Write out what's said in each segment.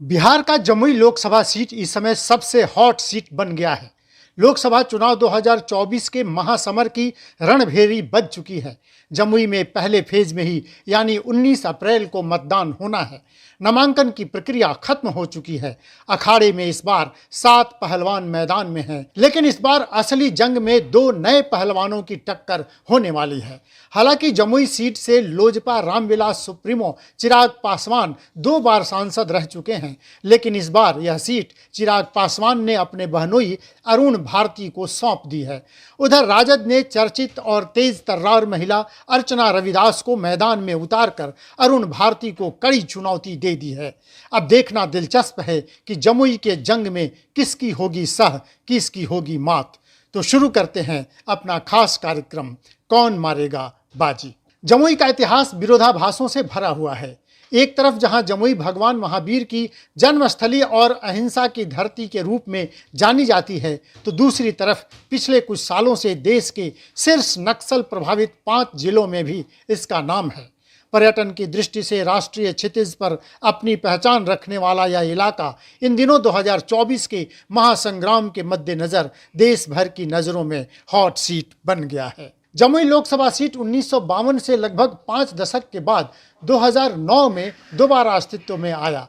बिहार का जमुई लोकसभा सीट इस समय सबसे हॉट सीट बन गया है। लोकसभा चुनाव 2024 के महासमर की रणभेरी बज चुकी है। जमुई में पहले फेज में ही यानी 19 अप्रैल को मतदान होना है। नामांकन की प्रक्रिया खत्म हो चुकी है। अखाड़े में इस बार 7 पहलवान मैदान में हैं, लेकिन इस बार असली जंग में 2 नए पहलवानों की टक्कर होने वाली है। हालांकि जमुई सीट से लोजपा रामविलास सुप्रीमो चिराग पासवान 2 बार सांसद रह चुके हैं, लेकिन इस बार यह सीट चिराग पासवान ने अपने बहनोई अरुण भारती को सौंप दी है। उधर राजद ने चर्चित और तेज तर्रार महिला अर्चना रविदास को मैदान में उतारकर अरुण भारती को कड़ी चुनौती दे दी है। अब देखना दिलचस्प है कि जमुई के जंग में किसकी होगी सह, किसकी होगी मात। तो शुरू करते हैं अपना खास कार्यक्रम कौन मारेगा बाजी। जमुई का इतिहास विरोधाभासों से भरा हुआ है। एक तरफ जहां जमुई भगवान महावीर की जन्मस्थली और अहिंसा की धरती के रूप में जानी जाती है, तो दूसरी तरफ पिछले कुछ सालों से देश के शीर्ष नक्सल प्रभावित 5 जिलों में भी इसका नाम है। पर्यटन की दृष्टि से राष्ट्रीय क्षितिज पर अपनी पहचान रखने वाला यह इलाका इन दिनों 2024 के महासंग्राम के मद्देनजर देश भर की नज़रों में हॉट सीट बन गया है। जमुई लोकसभा सीट 1952 से लगभग 5 दशक के बाद 2009 में दोबारा अस्तित्व में आया।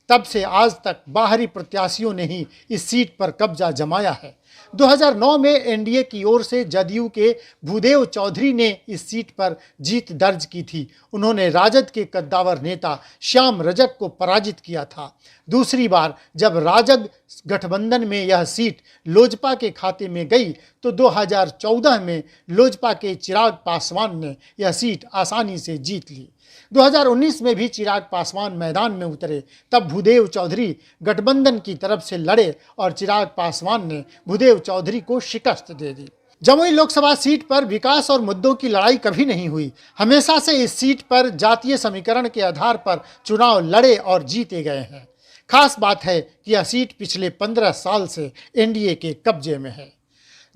तब से आज तक बाहरी प्रत्याशियों ने ही इस सीट पर कब्जा जमाया है। 2009 में एनडीए की ओर से जदयू के भूदेव चौधरी ने इस सीट पर जीत दर्ज की थी। उन्होंने राजद के कद्दावर नेता श्याम रजक को पराजित किया था। दूसरी बार जब राजग गठबंधन में यह सीट लोजपा के खाते में गई, तो 2014 में लोजपा के चिराग पासवान ने यह सीट आसानी से जीत ली। 2019 में भी चिराग पासवान मैदान में उतरे, तब भूदेव चौधरी गठबंधन की तरफ से लड़े और चिराग पासवान ने भूदेव चौधरी को शिकस्त दे दी। जमुई लोकसभा सीट पर विकास और मुद्दों की लड़ाई कभी नहीं हुई। हमेशा से इस सीट पर जातीय समीकरण के आधार पर चुनाव लड़े और जीते गए हैं। खास बात है कि यह सीट पिछले 15 साल से एनडीए के कब्जे में है।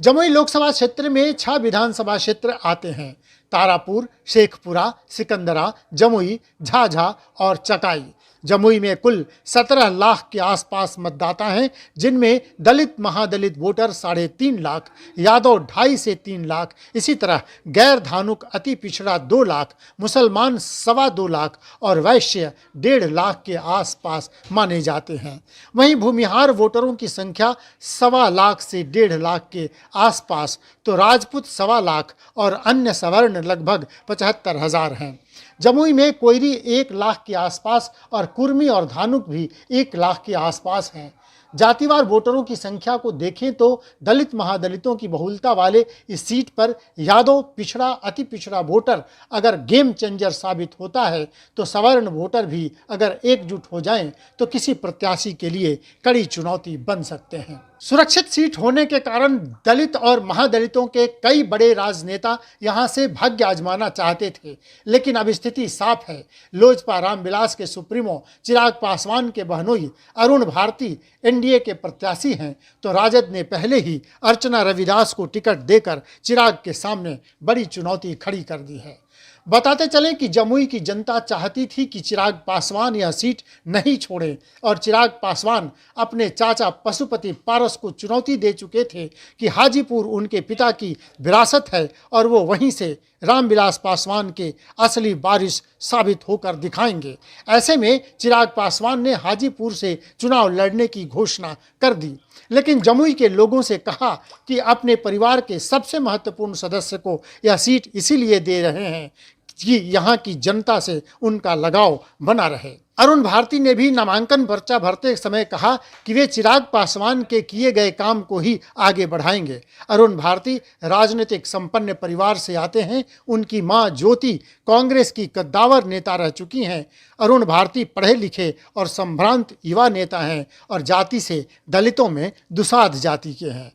जमुई लोकसभा क्षेत्र में 6 विधानसभा क्षेत्र आते हैं: तारापुर, शेखपुरा, सिकंदरा, जमुई, झाझा और चकाई। जमुई में कुल 17 लाख के आसपास मतदाता हैं, जिनमें दलित महादलित वोटर 3.5 लाख, यादव 2.5 से 3 लाख, इसी तरह गैर धानुक अति पिछड़ा 2 लाख, मुसलमान 2.25 लाख और वैश्य 1.5 लाख के आसपास माने जाते हैं। वहीं भूमिहार वोटरों की संख्या 2.25 लाख से 1.5 लाख के आसपास, तो राजपूत 2.25 लाख और अन्य सवर्ण लगभग 75,000 हैं। जमुई में कोयरी 1 लाख के आसपास और कुर्मी और धानुक भी 1 लाख के आसपास हैं। जातिवार वोटरों की संख्या को देखें तो दलित महादलितों की बहुलता वाले इस सीट पर यादव पिछड़ा अति पिछड़ा वोटर अगर गेम चेंजर साबित होता है, तो सवर्ण वोटर भी अगर एकजुट हो जाएं तो किसी प्रत्याशी के लिए कड़ी चुनौती बन सकते हैं। सुरक्षित सीट होने के कारण दलित और महादलितों के कई बड़े राजनेता यहां से भाग्य आजमाना चाहते थे, लेकिन अब स्थिति साफ है। लोजपा रामविलास के सुप्रीमो चिराग पासवान के बहनोई अरुण भारती एनडीए के प्रत्याशी हैं, तो राजद ने पहले ही अर्चना रविदास को टिकट देकर चिराग के सामने बड़ी चुनौती खड़ी कर दी है। बताते चलें कि जमुई की जनता चाहती थी कि चिराग पासवान यह सीट नहीं छोड़े, और चिराग पासवान अपने चाचा पशुपति पारस को चुनौती दे चुके थे कि हाजीपुर उनके पिता की विरासत है और वो वहीं से रामविलास पासवान के असली वारिस साबित होकर दिखाएंगे। ऐसे में चिराग पासवान ने हाजीपुर से चुनाव लड़ने की घोषणा कर दी, लेकिन जमुई के लोगों से कहा कि अपने परिवार के सबसे महत्वपूर्ण सदस्य को यह सीट इसीलिए दे रहे हैं कि यहाँ की जनता से उनका लगाव बना रहे। अरुण भारती ने भी नामांकन पर्चा भरते समय कहा कि वे चिराग पासवान के किए गए काम को ही आगे बढ़ाएंगे। अरुण भारती राजनीतिक संपन्न परिवार से आते हैं। उनकी मां ज्योति कांग्रेस की कद्दावर नेता रह चुकी हैं। अरुण भारती पढ़े लिखे और संभ्रांत युवा नेता हैं और जाति से दलितों में दुसाध जाति के हैं।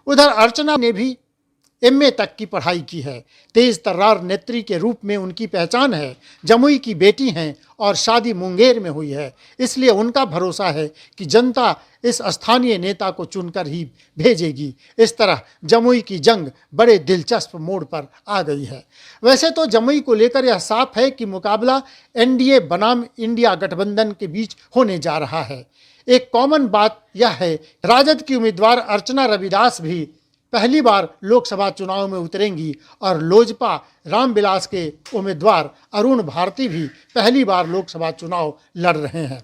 उधर अर्चना ने भी MA तक की पढ़ाई की है। तेज तर्रार नेत्री के रूप में उनकी पहचान है। जमुई की बेटी हैं और शादी मुंगेर में हुई है, इसलिए उनका भरोसा है कि जनता इस स्थानीय नेता को चुनकर ही भेजेगी। इस तरह जमुई की जंग बड़े दिलचस्प मोड़ पर आ गई है। वैसे तो जमुई को लेकर यह साफ है कि मुकाबला NDA बनाम इंडिया गठबंधन के बीच होने जा रहा है। एक कॉमन बात यह है, राजद की उम्मीदवार अर्चना रविदास भी पहली बार लोकसभा चुनाव में उतरेंगी और लोजपा रामविलास के उम्मीदवार अरुण भारती भी पहली बार लोकसभा चुनाव लड़ रहे हैं।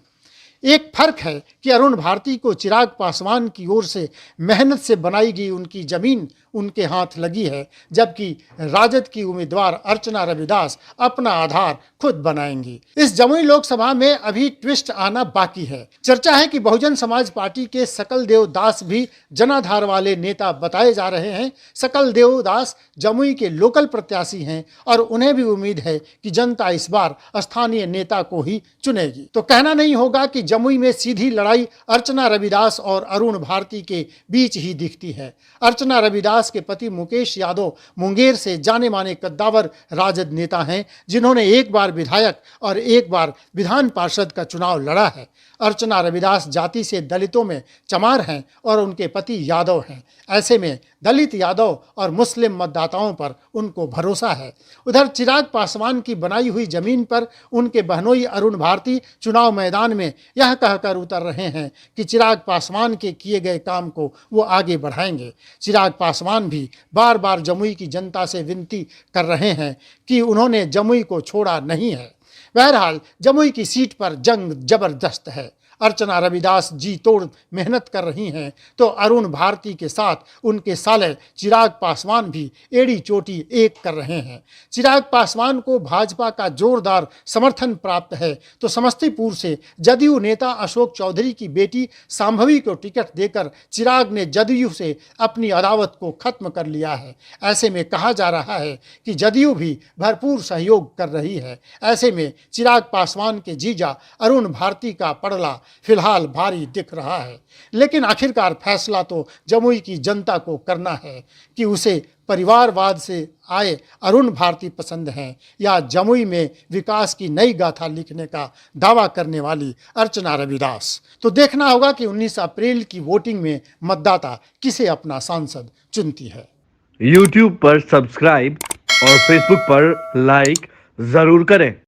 एक फर्क है कि अरुण भारती को चिराग पासवान की ओर से मेहनत से बनाई गई उनकी जमीन उनके हाथ लगी है, जबकि राजद की उम्मीदवार अर्चना रविदास अपना आधार खुद बनाएंगी। इस जमुई लोकसभा में अभी ट्विस्ट आना बाकी है। चर्चा है कि बहुजन समाज पार्टी के सकलदेव दास भी जनाधार वाले नेता बताए जा रहे हैं। सकलदेव दास जमुई के लोकल प्रत्याशी हैं और उन्हें भी उम्मीद है कि जनता इस बार स्थानीय नेता को ही चुनेगी। तो कहना नहीं होगा कि जमुई में सीधी लड़ाई अर्चना रविदास और अरुण भारती के बीच ही दिखती है। अर्चना रविदास के पति मुकेश यादव मुंगेर से जाने माने कद्दावर राजद नेता हैं, जिन्होंने एक बार विधायक और एक बार विधान पार्षद का चुनाव लड़ा है। अर्चना रविदास जाति से दलितों में चमार हैं और उनके पति यादव हैं। ऐसे में दलित यादव और मुस्लिम मतदाताओं पर उनको भरोसा है। उधर चिराग पासवान की बनाई हुई जमीन पर उनके बहनोई अरुण भारती चुनाव मैदान में यह कहकर उतर रहे हैं कि चिराग पासवान के किए गए काम को वो आगे बढ़ाएंगे। चिराग पासवान भी बार बार जमुई की जनता से विनती कर रहे हैं कि उन्होंने जमुई को छोड़ा नहीं है। बहरहाल जमुई की सीट पर जंग जबरदस्त है। अर्चना रविदास जी तोड़ मेहनत कर रही हैं, तो अरुण भारती के साथ उनके साले चिराग पासवान भी एड़ी चोटी एक कर रहे हैं। चिराग पासवान को भाजपा का जोरदार समर्थन प्राप्त है, तो समस्तीपुर से जदयू नेता अशोक चौधरी की बेटी सांभवी को टिकट देकर चिराग ने जदयू से अपनी अदावत को खत्म कर लिया है। ऐसे में कहा जा रहा है कि जदयू भी भरपूर सहयोग कर रही है। ऐसे में चिराग पासवान के जीजा अरुण भारती का पड़ला फिलहाल भारी दिख रहा है। लेकिन आखिरकार फैसला तो जमुई की जनता को करना है कि उसे परिवारवाद से आए अरुण भारती पसंद हैं या जमुई में विकास की नई गाथा लिखने का दावा करने वाली अर्चना रविदास। तो देखना होगा कि 19 अप्रैल की वोटिंग में मतदाता किसे अपना सांसद चुनती है। YouTube पर सब्सक्राइब और Facebook पर लाइक जरूर करें।